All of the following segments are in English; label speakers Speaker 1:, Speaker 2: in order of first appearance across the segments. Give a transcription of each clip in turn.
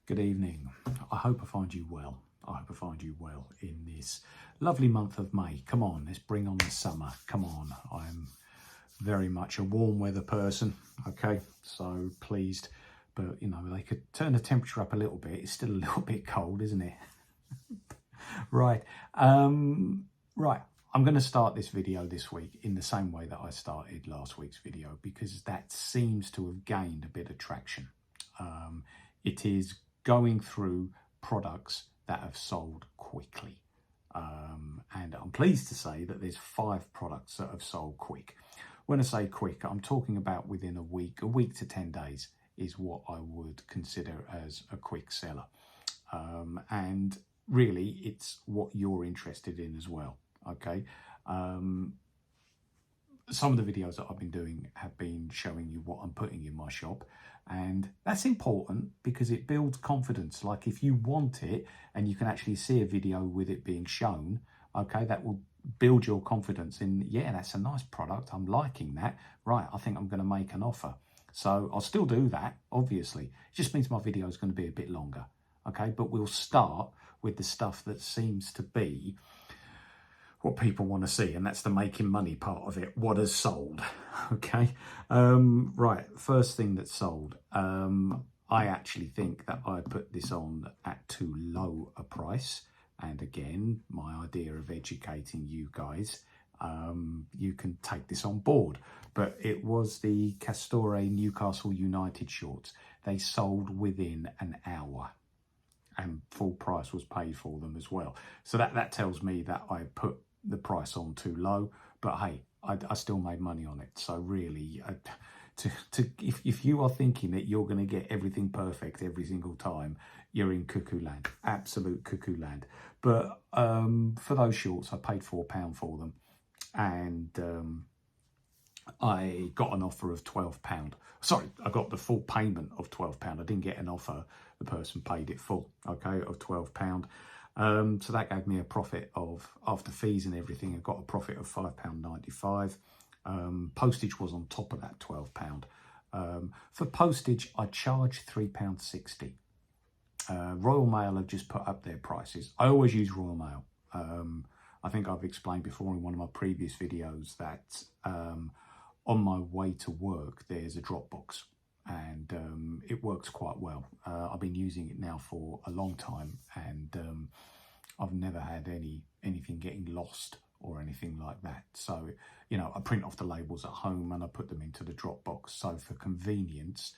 Speaker 1: Good evening. I hope I find you well. I hope I find you well in this lovely month of May. Come on, let's bring on the summer. Come on, I'm very much a warm weather person, okay? So pleased, but you know, they could turn the temperature up a little bit. It's still a little bit cold, isn't it? Right, right. I'm going to start this video this week in the same way that I started last week's video because that seems to have gained a bit of traction. It is going through products that have sold quickly. And I'm pleased to say that there's 5 products that have sold quick. When I say quick, I'm talking about within a week to 10 days is what I would consider as a quick seller. And really, it's what you're interested in as well, okay? Some of the videos that I've been doing have been showing you what I'm putting in my shop, and that's important because it builds confidence. Like if you want it and you can actually see a video with it being shown, okay, that will build your confidence in, yeah, that's a nice product, I'm liking that, right, I think I'm going to make an offer. So I'll still do that, obviously. It just means my video is going to be a bit longer, okay? But we'll start with the stuff that seems to be what people want to see, and that's the making money part of it. What has sold? Okay, right, first thing that sold. I actually think that I put this on at too low a price, and again, my idea of educating you guys, you can take this on board, but it was the Castore Newcastle United shorts. They sold within an hour, and full price was paid for them as well. So that tells me that I put the price on too low, but hey, I still made money on it. So really, if you are thinking that you're going to get everything perfect every single time, you're in cuckoo land, absolute cuckoo land. But for those shorts, I paid £4 for them, and I got an offer of £12. Sorry, I got the full payment of £12. I didn't get an offer. The person paid it full, okay, of £12. So that gave me a profit of, after fees and everything, I got a profit of £5.95. Postage was on top of that £12. For postage, I charged £3.60. Royal Mail have just put up their prices. I always use Royal Mail. I think I've explained before in one of my previous videos that on my way to work, there's a drop box, and it works quite well. I've been using it now for a long time, and I've never had anything getting lost or anything like that. So, you know, I print off the labels at home and I put them into the drop box. So for convenience,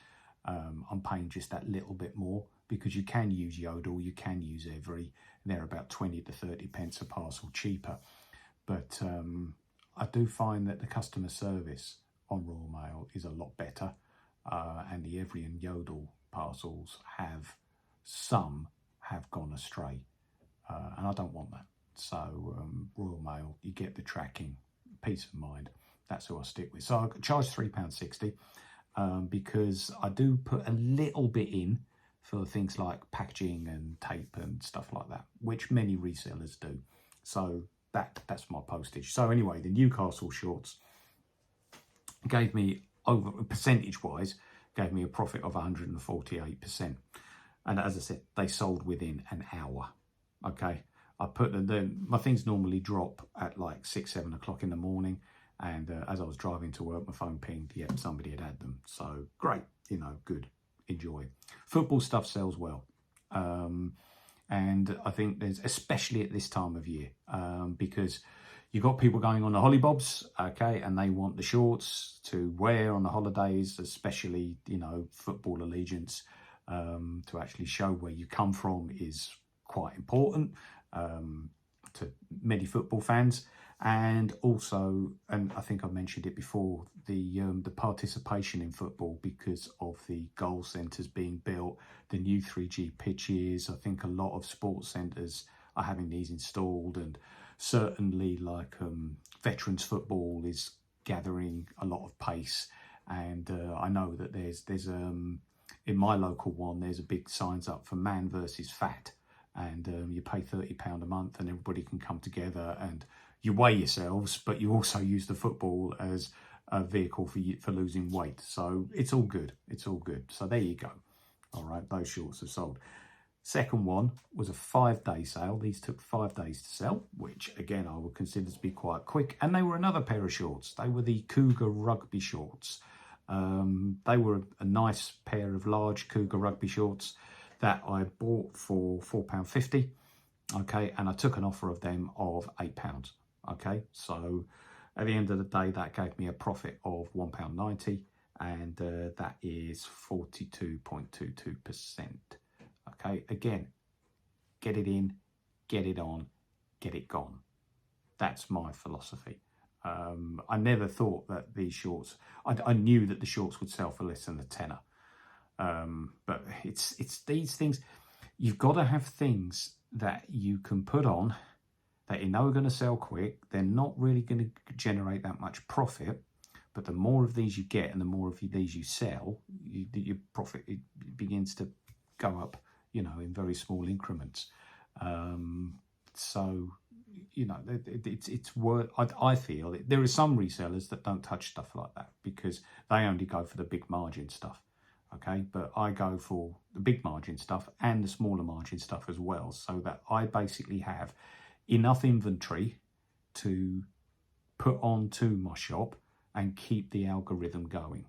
Speaker 1: I'm paying just that little bit more, because you can use Yodel, you can use Every, and they're about 20 to 30 pence a parcel cheaper. But I do find that the customer service on Royal Mail is a lot better. And the Every and Yodel parcels some have gone astray, and I don't want that. So Royal Mail, you get the tracking, peace of mind. That's who I stick with. So I charge £3.60 because I do put a little bit in for things like packaging and tape and stuff like that, which many resellers do. So that's my postage. So anyway, the Newcastle shorts gave me, over percentage wise, gave me a profit of 148%. And as I said, they sold within an hour. Okay, I put my things normally drop at like 6-7 o'clock in the morning, and as I was driving to work, my phone pinged. Yep, somebody had them. So great, you know, good, enjoy. Football stuff sells well, and I think there's, especially at this time of year, because you've got people going on the hollybobs, okay, and they want the shorts to wear on the holidays, especially, you know, football allegiance, to actually show where you come from is quite important to many football fans. And also, and I think I mentioned it before, the participation in football, because of the goal centres being built, the new 3G pitches. I think a lot of sports centres are having these installed, and certainly like veterans football is gathering a lot of pace. And I know that there's in my local one, there's a big signs up for man versus fat, and you pay £30 a month and everybody can come together and you weigh yourselves, but you also use the football as a vehicle for losing weight. So it's all good. It's all good. So there you go. All right, those shorts have sold. Second one was a 5-day sale. These took 5 days to sell, which again I would consider to be quite quick. And they were another pair of shorts. They were the Cougar rugby shorts. They were a nice pair of large Cougar rugby shorts that I bought for £4.50. Okay, and I took an offer of them of £8. Okay, so at the end of the day, that gave me a profit of £1.90, and that is 42.22%. Okay, again, get it in, get it on, get it gone. That's my philosophy. I never thought that these shorts, I knew that the shorts would sell for less than a tenner. But it's these things, you've got to have things that you can put on that you know are going to sell quick. They're not really going to generate that much profit, but the more of these you get and the more of these you sell, your profit it begins to go up, you know, in very small increments. So, you know, it's worth, I feel, there are some resellers that don't touch stuff like that because they only go for the big margin stuff. Okay, but I go for the big margin stuff and the smaller margin stuff as well, so that I basically have enough inventory to put onto my shop and keep the algorithm going.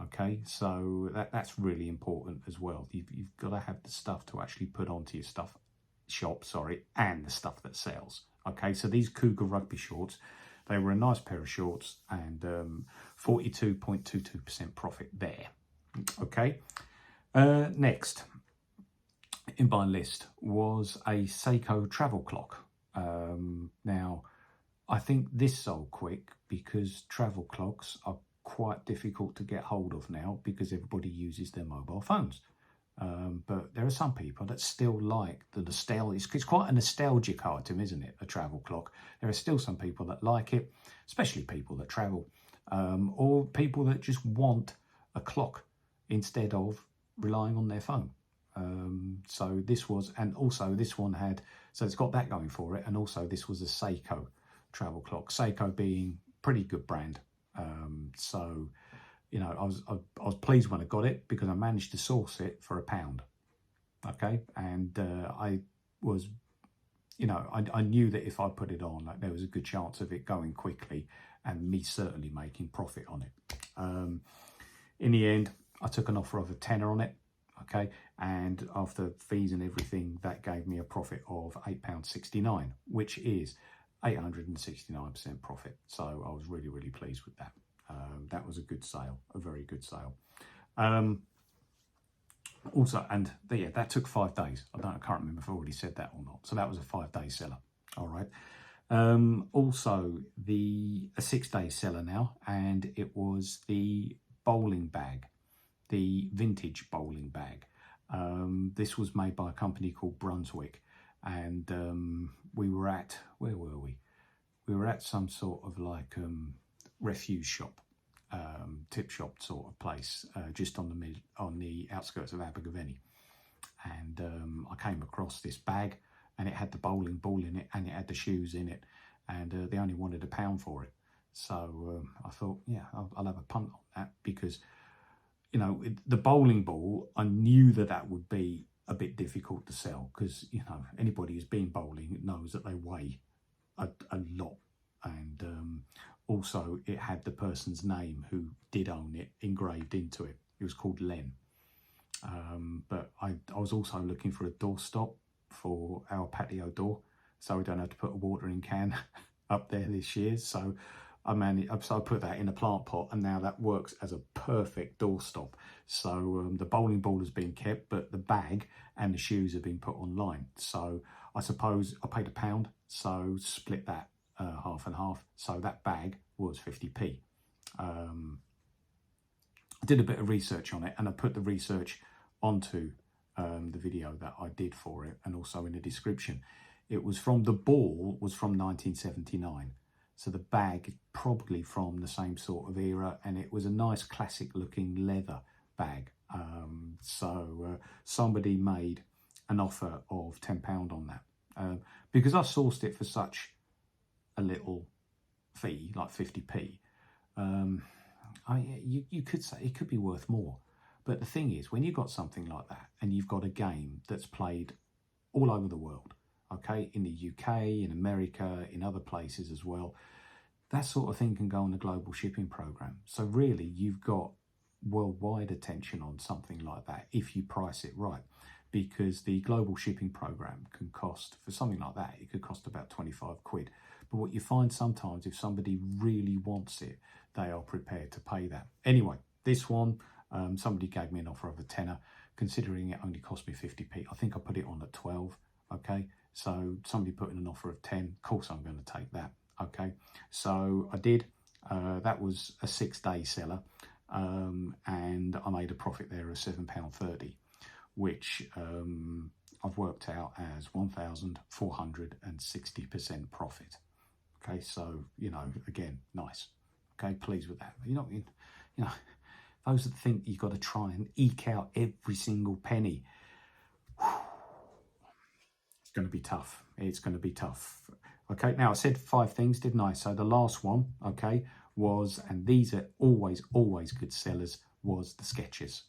Speaker 1: Okay, so that's really important as well. You've got to have the stuff to actually put onto your shop, and the stuff that sells. Okay, so these Cougar rugby shorts, they were a nice pair of shorts, and 42.22% profit there. Okay, next in my list was a Seiko travel clock. Now, I think this sold quick because travel clocks are quite difficult to get hold of now because everybody uses their mobile phones. But there are some people that still like the nostalgia. It's quite a nostalgic item, isn't it? A travel clock. There are still some people that like it, especially people that travel, or people that just want a clock instead of relying on their phone. So this was, and also this one had, so it's got that going for it, and also this was a Seiko travel clock. Seiko being pretty good brand. So, you know, I was pleased when I got it because I managed to source it for £1. Okay, and I was, you know, I knew that if I put it on, like, there was a good chance of it going quickly and me certainly making profit on it. In the end, I took an offer of a tenner on it. Okay, and after fees and everything, that gave me a profit of £8.69, which is 869% profit. So I was really, really pleased with that. That was a good sale, a very good sale. Also, and yeah, that took 5 days. I can't remember if I already said that or not. So that was a 5-day seller. All right. Also, a 6-day seller now, and it was the bowling bag, the vintage bowling bag. This was made by a company called Brunswick, and we were at, where were we? We were at some sort of like refuse shop, tip shop sort of place, just on the outskirts of Abergavenny. And I came across this bag, and it had the bowling ball in it, and it had the shoes in it, and they only wanted £1 for it. So I thought, yeah, I'll have a punt on that, because, you know, the bowling ball, I knew that would be a bit difficult to sell, because, you know, anybody who's been bowling knows that they weigh a lot. And also it had the person's name who did own it engraved into it. It was called Len. But I was also looking for a doorstop for our patio door, so we don't have to put a watering can up there this year. So I put that in a plant pot, and now that works as a perfect doorstop. So the bowling ball has been kept, but the bag and the shoes have been put online. So I suppose I paid £1, so split that half and half. So that bag was 50p. I did a bit of research on it, and I put the research onto the video that I did for it, and also in the description. It was from, the ball was from 1979. So the bag probably from the same sort of era, and it was a nice classic looking leather bag. So somebody made an offer of £10 on that. Because I sourced it for such a little fee, like 50p, you could say it could be worth more. But the thing is, when you've got something like that and you've got a game that's played all over the world, okay, in the UK, in America, in other places as well, that sort of thing can go on the global shipping program. So really, you've got worldwide attention on something like that if you price it right, because the global shipping program can cost, for something like that, it could cost about 25 quid. But what you find sometimes, if somebody really wants it, they are prepared to pay that. Anyway, this one, somebody gave me an offer of a tenner, considering it only cost me 50p. I think I put it on at 12, okay? So somebody put in an offer of 10, of course I'm going to take that, okay? So I did. That was a 6-day seller, and I made a profit there of £7.30, which I've worked out as 1,460% profit. Okay, so, you know, again, nice. Okay, pleased with that. You're not, you know, those that think you've got to try and eke out every single penny, it's going to be tough. It's going to be tough. Okay, now I said 5 things, didn't I? So the last one, okay, was, and these are always good sellers, was the sketches.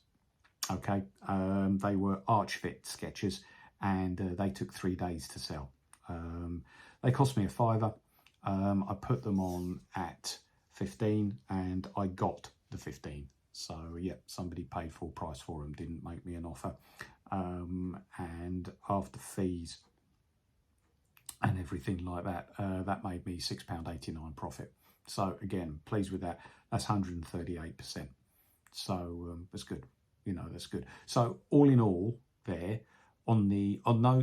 Speaker 1: Okay, they were arch fit sketches, and they took 3 days to sell. They cost me a £5. I put them on at 15 and I got the 15. So yeah, somebody paid full price for them, didn't make me an offer. And after fees and everything like that, that made me £6.89 profit. So again, pleased with that. That's 138%. So that's good. You know, that's good. So all in all, there on the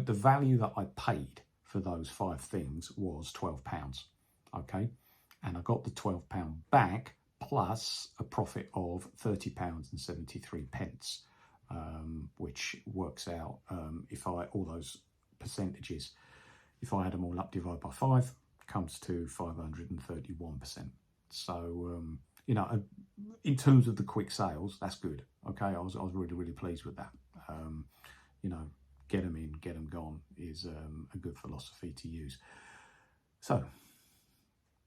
Speaker 1: value that I paid for those 5 things was £12. Okay, and I got the £12 back plus a profit of £30.73, which works out, if I all those percentages, if I add them all up, divide by 5, comes to 531%. So you know, in terms of the quick sales, that's good. Okay, I was really pleased with that. You know, get them in, get them gone is a good philosophy to use. So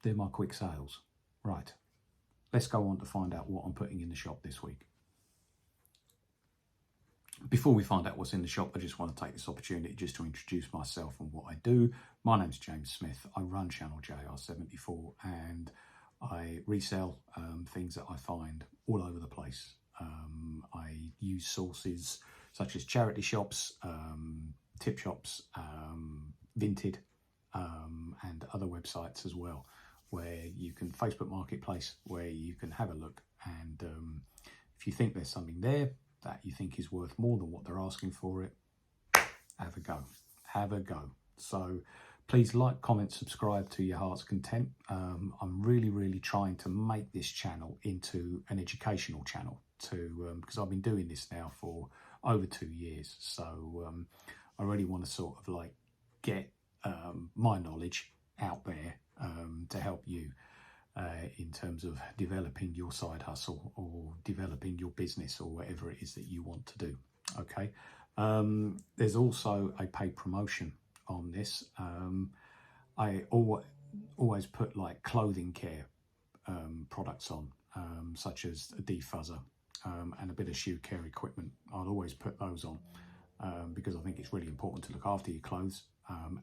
Speaker 1: they're my quick sales. Right, let's go on to find out what I'm putting in the shop this week. Before we find out what's in the shop, I just want to take this opportunity just to introduce myself and what I do. My name's James Smith. I run channel JR74 and I resell things that I find all over the place. I use sources such as charity shops, tip shops, Vinted, and other websites as well, where you can, Facebook Marketplace, where you can have a look, and if you think there's something there that you think is worth more than what they're asking for it, have a go. Have a go. So please like, comment, subscribe to your heart's content. I'm really trying to make this channel into an educational channel because I've been doing this now for over 2 years. So I really want to sort of like get my knowledge out there to help you in terms of developing your side hustle or developing your business or whatever it is that you want to do. Okay. There's also a paid promotion on this. I always put like clothing care products on, such as a defuzzer and a bit of shoe care equipment. I'll always put those on because I think it's really important to look after your clothes,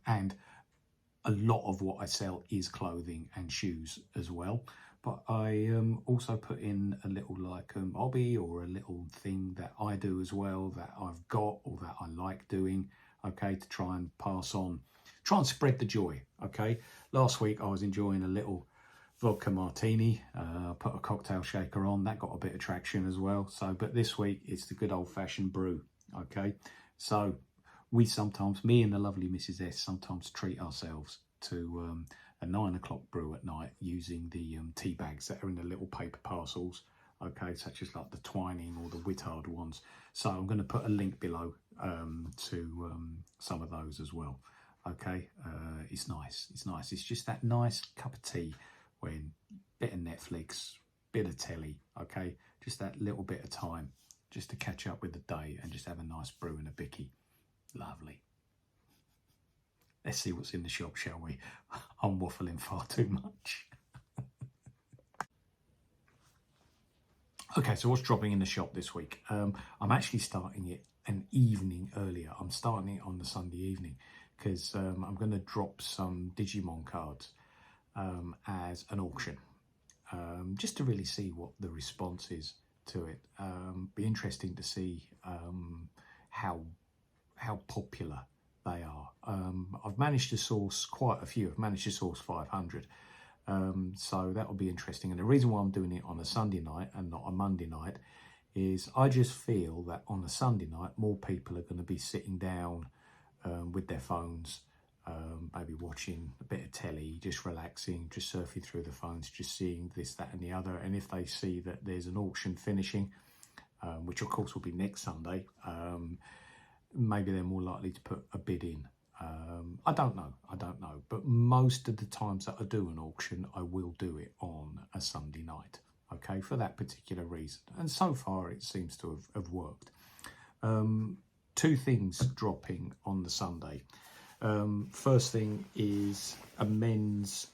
Speaker 1: and a lot of what I sell is clothing and shoes as well. But I also put in a little like hobby or a little thing that I do as well that I've got or that I like doing, okay, to try and pass on, try and spread the joy, okay. Last week I was enjoying a little vodka martini, put a cocktail shaker on, that got a bit of traction as well. So, but this week it's the good old-fashioned brew, okay. So we sometimes, me and the lovely Mrs. S, sometimes treat ourselves to a 9 o'clock brew at night using the tea bags that are in the little paper parcels, okay, such as like the Twining or the Wittard ones. So I'm going to put a link below to some of those as well, okay. It's nice, it's just that nice cup of tea when bit of Netflix, bit of telly, okay, just that little bit of time just to catch up with the day and just have a nice brew and a bicky. Lovely. Let's see what's in the shop, shall we? I'm waffling far too much. Okay, so what's dropping in the shop this week? I'm actually starting it an evening earlier. I'm starting it on the Sunday evening because I'm going to drop some Digimon cards as an auction, just to really see what the response is to it. Be interesting to see how popular they are. I've managed to source quite a few. I've managed to source 500. So that will be interesting. And the reason why I'm doing it on a Sunday night and not a Monday night is I just feel that on a Sunday night, more people are going to be sitting down with their phones, maybe watching a bit of telly, just relaxing, just surfing through the phones, just seeing this, that and the other. And if they see that there's an auction finishing, which of course will be next Sunday, maybe they're more likely to put a bid in. I don't know, but most of the times that I do an auction, I will do it on a Sunday night, okay, for that particular reason. And so far it seems to have worked. Two things dropping on the Sunday. First thing is a men's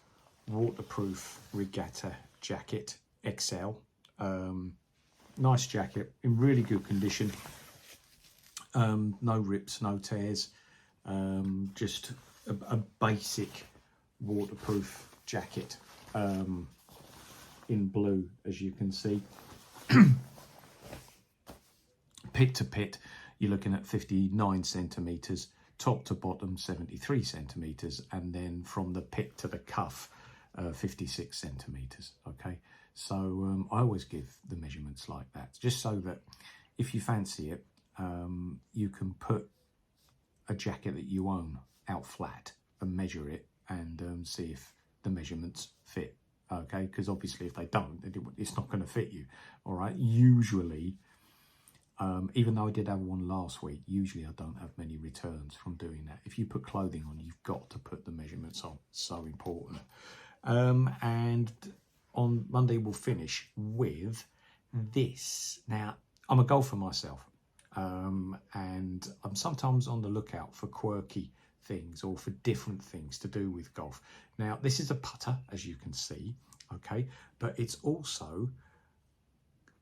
Speaker 1: waterproof Regatta jacket, XL. Nice jacket, in really good condition. No rips, no tears. Just a basic waterproof jacket in blue, as you can see. Pit to pit, you're looking at 59 centimetres, top to bottom 73 centimetres, and then from the pit to the cuff 56 centimetres. Okay, so I always give the measurements like that, just so that if you fancy it, you can put a jacket that you own out flat and measure it and see if the measurements fit, okay, because obviously if they don't, it's not going to fit you. All right, usually even though I did have one last week, usually I don't have many returns from doing that. If you put clothing on, you've got to put the measurements on. It's so important. And on Monday we'll finish with this. Now, I'm a golfer myself. And I'm sometimes on the lookout for quirky things or for different things to do with golf. Now, this is a putter, as you can see, okay, but it's also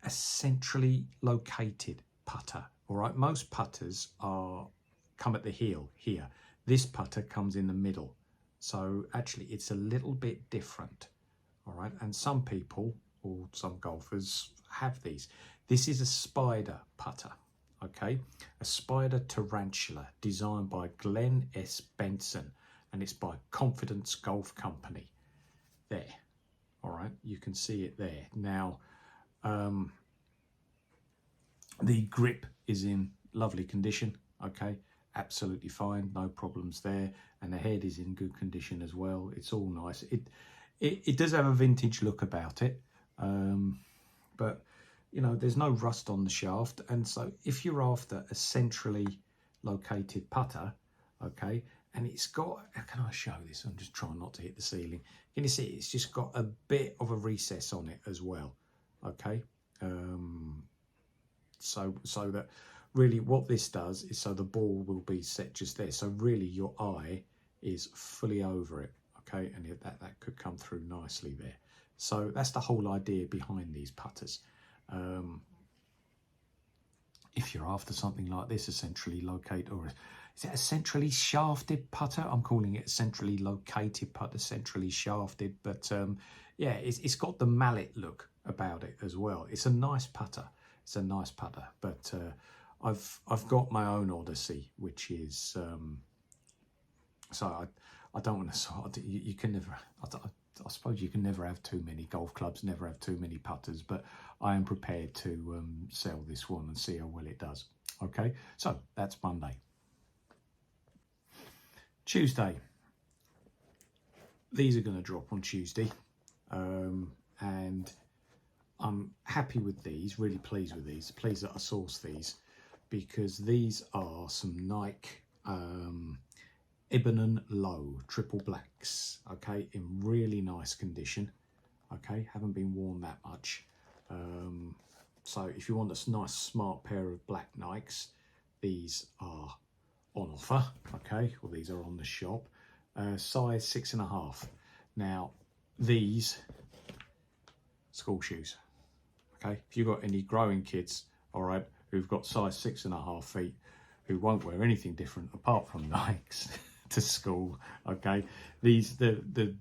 Speaker 1: a centrally located putter. All right, most putters come at the heel here. This putter comes in the middle, so actually it's a little bit different. All right, and some people or some golfers have these. This is a Spider putter. Okay, a Spider Taratula designed by Glenn S. Benson, and it's by Confidence Golf Company. There, all right, you can see it there. Now, the grip is in lovely condition, okay, absolutely fine, no problems there, and the head is in good condition as well. It's all nice. It does have a vintage look about it, but you know, there's no rust on the shaft. And so if you're after a centrally located putter, okay, and it's got, how can I show this? I'm just trying not to hit the ceiling. Can you see it's just got a bit of a recess on it as well, okay? So that really what this does is so the ball will be set just there. So really your eye is fully over it, okay? And that could come through nicely there. So that's the whole idea behind these putters. If you're after something like this, a centrally located, or is it a centrally shafted putter? I'm calling it a centrally located putter, centrally shafted, but yeah, it's got the mallet look about it as well. It's a nice putter. It's a nice putter, but I've got my own Odyssey, which is so I don't want to sort. You can never. I suppose you can never have too many golf clubs, never have too many putters, but I am prepared to sell this one and see how well it does. Okay, so that's Monday. Tuesday. These are going to drop on Tuesday, and I'm happy with these, really pleased with these, pleased that I sourced these, because these are some Nike Ebernon Low triple blacks, okay, in really nice condition, okay, haven't been worn that much. So if you want a nice smart pair of black Nikes, these are on offer, okay, well these are on the shop, size 6.5. Now these school shoes, Okay, if you've got any growing kids, all right, who've got size 6.5 feet, who won't wear anything different apart from Nikes to school, okay, the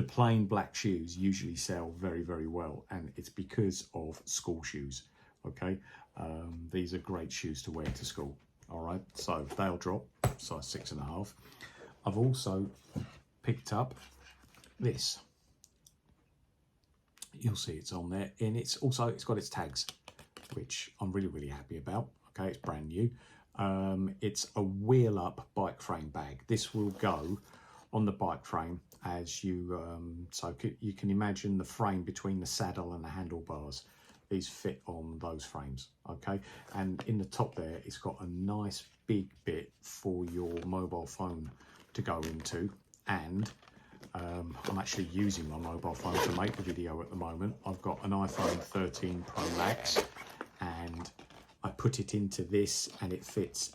Speaker 1: plain black shoes usually sell very, very well, and it's because of school shoes, okay. These are great shoes to wear to school, all right, so they'll drop, size 6.5. I've also picked up this. You'll see it's on there, and it's got its tags, which I'm really, really happy about. Okay, it's brand new. It's a wheel up bike frame bag. This will go on the bike frame as you, so you can imagine the frame between the saddle and the handlebars. These fit on those frames, okay? And in the top there, it's got a nice big bit for your mobile phone to go into. And I'm actually using my mobile phone to make the video at the moment. I've got an iPhone 13 Pro Max, and I put it into this, and it fits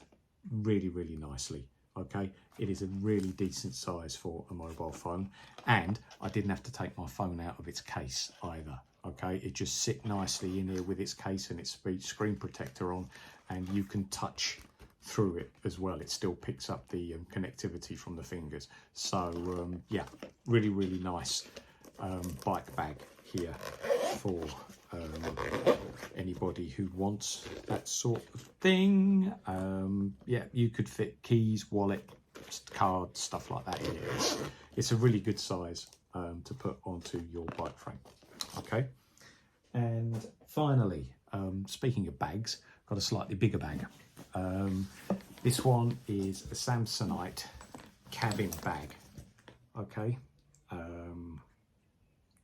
Speaker 1: really, really nicely. Okay, it is a really decent size for a mobile phone, and I didn't have to take my phone out of its case either. Okay, it just sit nicely in here with its case and its screen protector on, and you can touch through it as well. It still picks up the connectivity from the fingers. So yeah, really, really nice bike bag here for anybody who wants that sort of thing. Yeah, you could fit keys, wallet, cards, stuff like that in here. It's a really good size to put onto your bike frame. Okay, and finally, speaking of bags, got a slightly bigger bag. This one is a Samsonite cabin bag. Okay,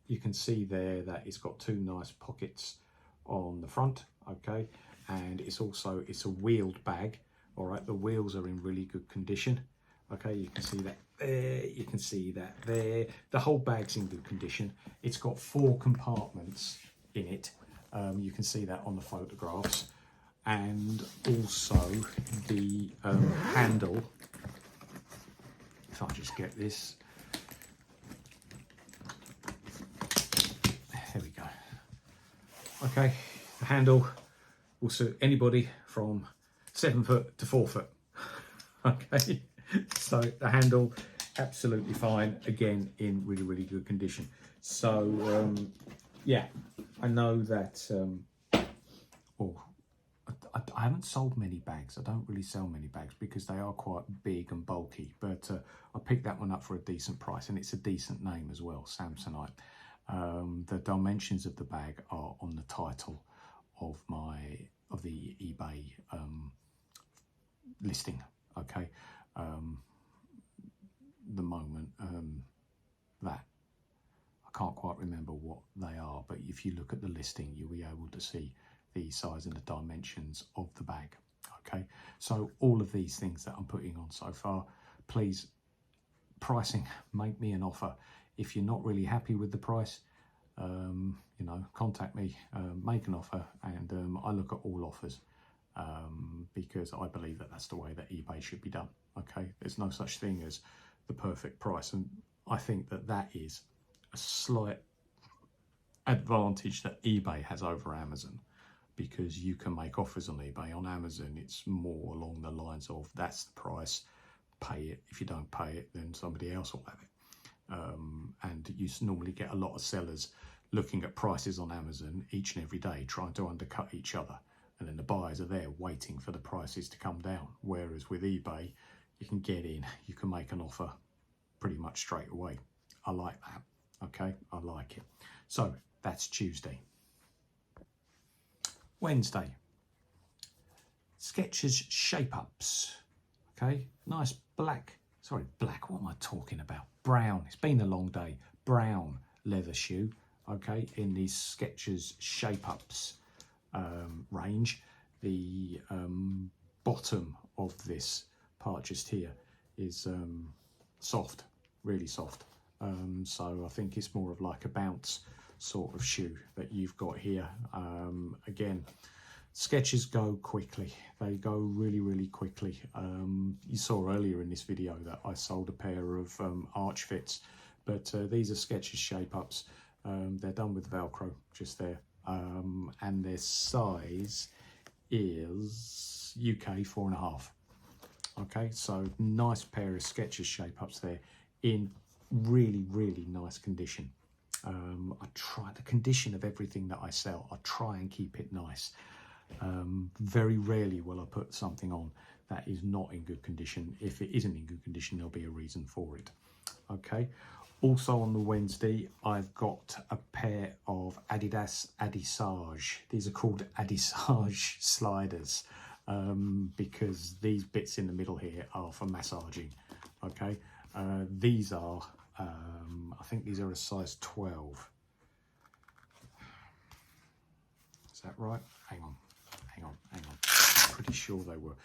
Speaker 1: you can see there that it's got two nice pockets on the front. Okay, and it's a wheeled bag. All right, the wheels are in really good condition. Okay, you can see that there, you can see that there. The whole bag's in good condition. It's got 4 compartments in it. You can see that on the photographs. And also the handle, if I just get this, there we go. Okay, the handle will suit anybody from 7 foot to 4 foot. Okay, so the handle, absolutely fine, again in really, really good condition. So yeah, I know that I haven't sold many bags. I don't really sell many bags because they are quite big and bulky, but I picked that one up for a decent price, and it's a decent name as well, Samsonite. The dimensions of the bag are on the title of the eBay listing. Okay, the moment that I can't quite remember what they are, but if you look at the listing, you'll be able to see the size and the dimensions of the bag. Okay, so all of these things that I'm putting on so far, please, pricing, make me an offer. If you're not really happy with the price, you know, contact me, make an offer, and I look at all offers because I believe that that's the way that eBay should be done. Okay, there's no such thing as the perfect price, and I think that that is a slight advantage that eBay has over Amazon, because you can make offers on eBay. On Amazon, it's more along the lines of, that's the price, pay it. If you don't pay it, then somebody else will have it. And you normally get a lot of sellers looking at prices on Amazon each and every day, trying to undercut each other. And then the buyers are there waiting for the prices to come down. Whereas with eBay, you can get in, you can make an offer pretty much straight away. I like that. Okay, I like it. So that's Tuesday. Wednesday, Skechers Shape Ups. Okay, nice black, black, what am I talking about? Brown, it's been a long day. Brown leather shoe, okay, in these Skechers Shape Ups range. The bottom of this part just here is soft, really soft. So I think it's more of like a bounce sort of shoe that you've got here. Again, Skechers go quickly. They go really, really quickly. You saw earlier in this video that I sold a pair of arch fits, but these are Skechers Shape Ups. They're done with Velcro just there. and their size is UK 4.5. Okay, so nice pair of Skechers shape ups there in really, really nice condition. I try the condition of everything that I sell. I try and keep it nice. Very rarely will I put something on that is not in good condition. If it isn't in good condition, there'll be a reason for it. Okay. Also on the Wednesday, I've got a pair of Adidas adissage. These are called adissage sliders because these bits in the middle here are for massaging. Okay. These are, I think these are a size 12. Is that right? Hang on. I'm pretty sure they were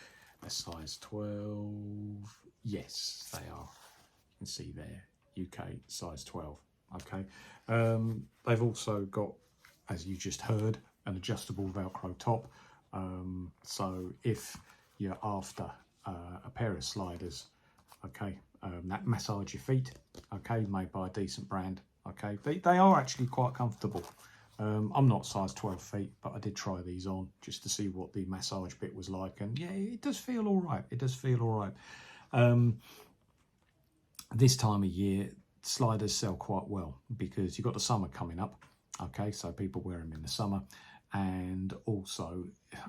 Speaker 1: a size 12. Yes, they are. You can see there, UK size 12. Okay. They've also got, as you just heard, an adjustable Velcro top. So if you're after a pair of sliders, okay, that massage your feet, okay, made by a decent brand, okay, they are actually quite comfortable. I'm not size 12 feet, but I did try these on just to see what the massage bit was like, and yeah, it does feel all right. It does feel all right. This time of year, sliders sell quite well because you've got the summer coming up, okay, so people wear them in the summer, and also,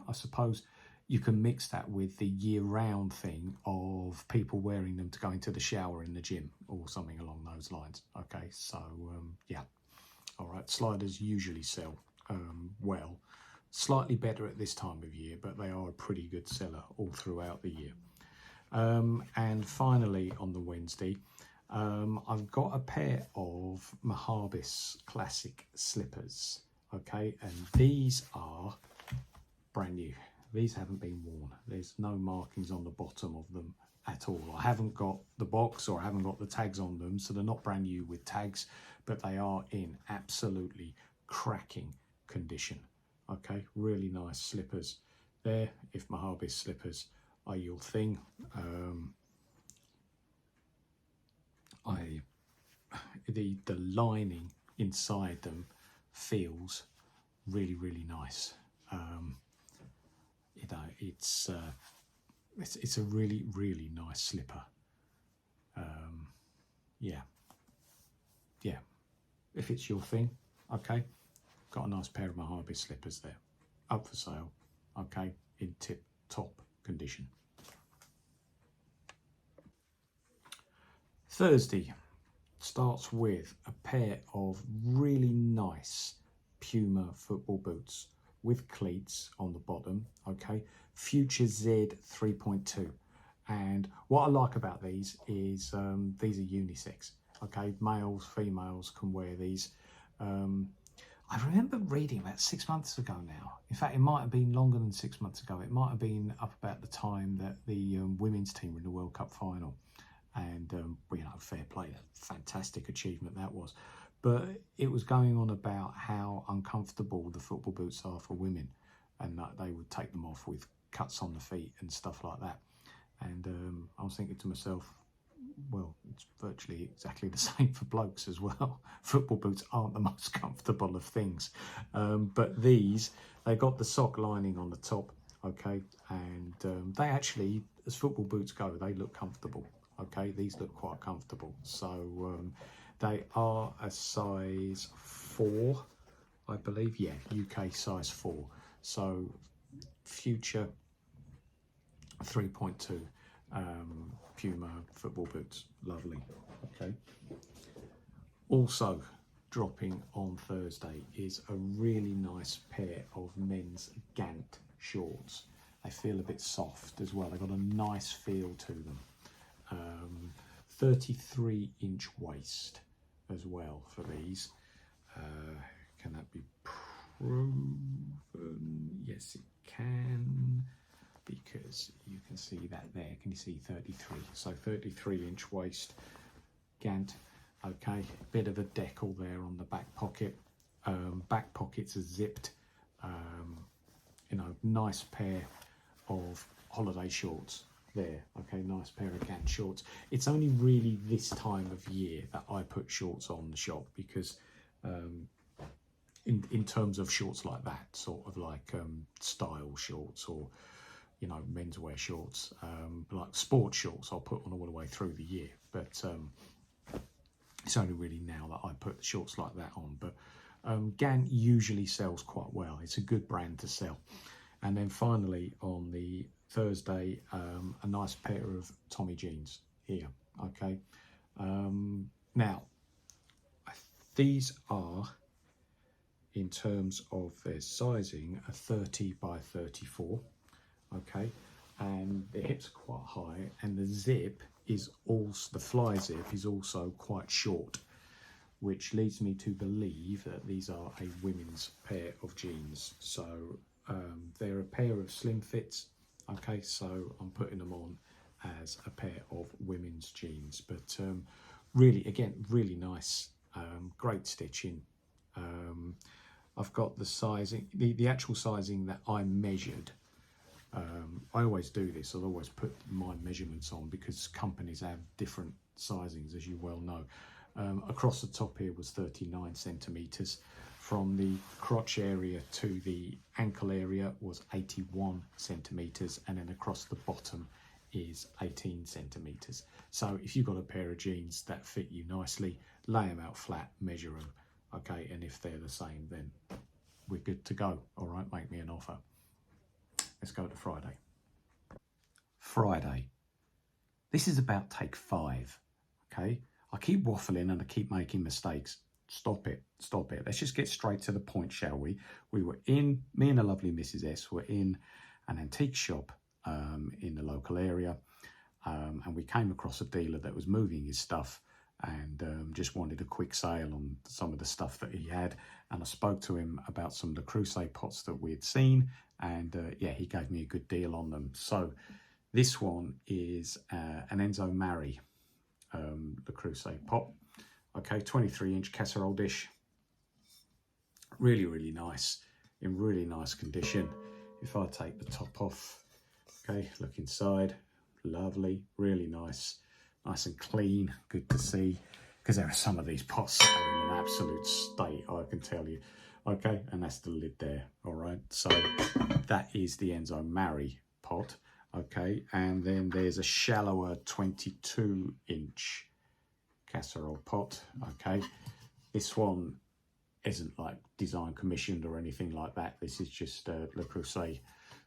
Speaker 1: I suppose, you can mix that with the year-round thing of people wearing them to go into the shower in the gym or something along those lines, okay, so yeah. All right, sliders usually sell well, slightly better at this time of year, but they are a pretty good seller all throughout the year. And finally on the Wednesday, I've got a pair of Mahabis classic slippers, okay, and these are brand new. These haven't been worn. There's no markings on the bottom of them at all. I haven't got the box or I haven't got the tags on them, so they're not brand new with tags, but they are in absolutely cracking condition. Okay, really nice slippers there, if Mahabis slippers are your thing. The lining inside them feels really, really nice. You know, it's a really, really nice slipper. Yeah, if it's your thing, okay, got a nice pair of Mahabis slippers there, up for sale, okay, in tip-top condition. Thursday starts with a pair of really nice Puma football boots with cleats on the bottom, okay, Future Z 3.2. And what I like about these is these are unisex, okay, males, females can wear these. I remember reading about 6 months ago now, in fact it might have been longer than 6 months ago, it might have been up about the time that the women's team were in the World Cup final, and you know, fair play, fantastic achievement that was. But it was going on about how uncomfortable the football boots are for women, and that they would take them off with cuts on the feet and stuff like that. And I was thinking to myself, well, it's virtually exactly the same for blokes as well. Football boots aren't the most comfortable of things. But these, they got the sock lining on the top, okay, and they actually, as football boots go, they look comfortable, okay. These look quite comfortable. So they are a size 4, I believe. Yeah, UK size 4. So Future 3.2 Puma football boots, lovely. Okay. Also dropping on Thursday is a really nice pair of men's Gant shorts. They feel a bit soft as well. They've got a nice feel to them. 33-inch waist as well for these. Can that be proven? Yes, it can, because you can see that there. Can you see 33? So 33-inch waist, Gant. Okay, bit of a decal there on the back pocket. Back pockets are zipped. You know, nice pair of holiday shorts there. Okay, nice pair of Gant shorts. It's only really this time of year that I put shorts on the shop, because in terms of shorts like that, sort of like style shorts, or you know, menswear shorts, like sports shorts I'll put on all the way through the year, but it's only really now that I put shorts like that on. But Gant usually sells quite well. It's a good brand to sell. And then finally on the Thursday, a nice pair of Tommy jeans here. Okay, now these are, in terms of their sizing, a 30 by 34. Okay, and the hips are quite high, and the zip is also, the fly zip is also quite short, which leads me to believe that these are a women's pair of jeans. So they're a pair of slim fits. Okay, so I'm putting them on as a pair of women's jeans, but really, again, really nice, great stitching. I've got the sizing, the actual sizing that I measured. I always do this. I'll always put my measurements on because companies have different sizings, as you well know. Across the top here was 39 centimeters. From the crotch area to the ankle area was 81 centimeters, and then across the bottom is 18 centimeters. So if you've got a pair of jeans that fit you nicely, lay them out flat, measure them, okay, and if they're the same, then we're good to go. All right, make me an offer. Let's go to Friday. Friday. This is about take 5, okay? I keep waffling and I keep making mistakes. Stop it, stop it. Let's just get straight to the point, shall we? We were in, me and the lovely Mrs. S were in an antique shop in the local area, and we came across a dealer that was moving his stuff and just wanted a quick sale on some of the stuff that he had. And I spoke to him about some of the Crusade pots that we had seen, and yeah, he gave me a good deal on them. So this one is an Enzo Mari, the Crusade pot. Okay, 23-inch casserole dish. Really, really nice, in really nice condition. If I take the top off, okay, look inside, lovely, really nice, nice and clean, good to see, because there are some of these pots that are in an absolute state, I can tell you. Okay, and that's the lid there, all right? So that is the Enzo Mari pot, okay? And then there's a shallower 22-inch casserole pot, okay? This one isn't like design commissioned or anything like that. This is just Le Creuset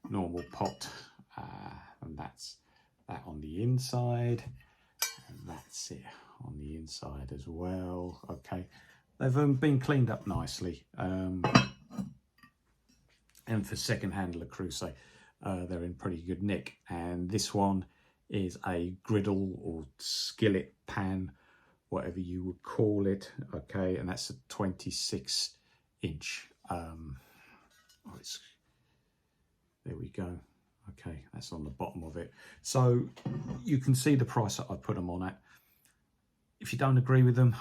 Speaker 1: normal pot, and that's that on the inside, and that's it on the inside as well. Okay, they've been cleaned up nicely, and for second-hand Le Creuset, they're in pretty good nick. And this one is a griddle or skillet pan, whatever you would call it, okay, and that's a 26-inch. There we go. Okay, that's on the bottom of it. So you can see the price that I put them on at. If you don't agree with them,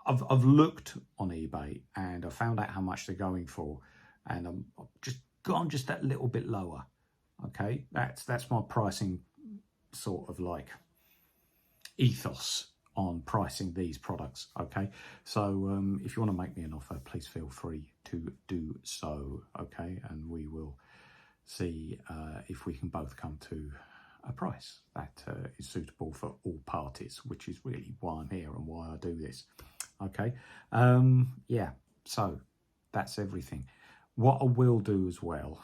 Speaker 1: I've looked on eBay and I found out how much they're going for, and I've just gone just that little bit lower. Okay, that's my pricing sort of like ethos on pricing these products. Okay, so if you want to make me an offer, please feel free to do so. Okay, and we will see if we can both come to a price that is suitable for all parties, which is really why I'm here and why I do this. Okay, yeah, so that's everything. What I will do as well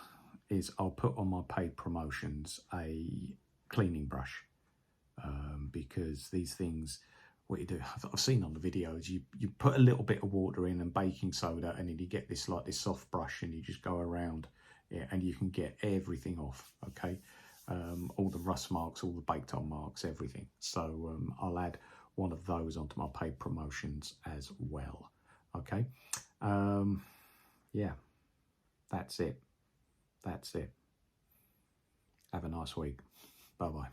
Speaker 1: is I'll put on my paid promotions a cleaning brush, because these things, what you do, I've seen on the videos, you put a little bit of water in and baking soda, and then you get this like this soft brush, and you just go around it, and you can get everything off. Okay, all the rust marks, all the baked on marks, everything. So I'll add one of those onto my paid promotions as well. Okay, yeah, that's it. Have a nice week. Bye bye.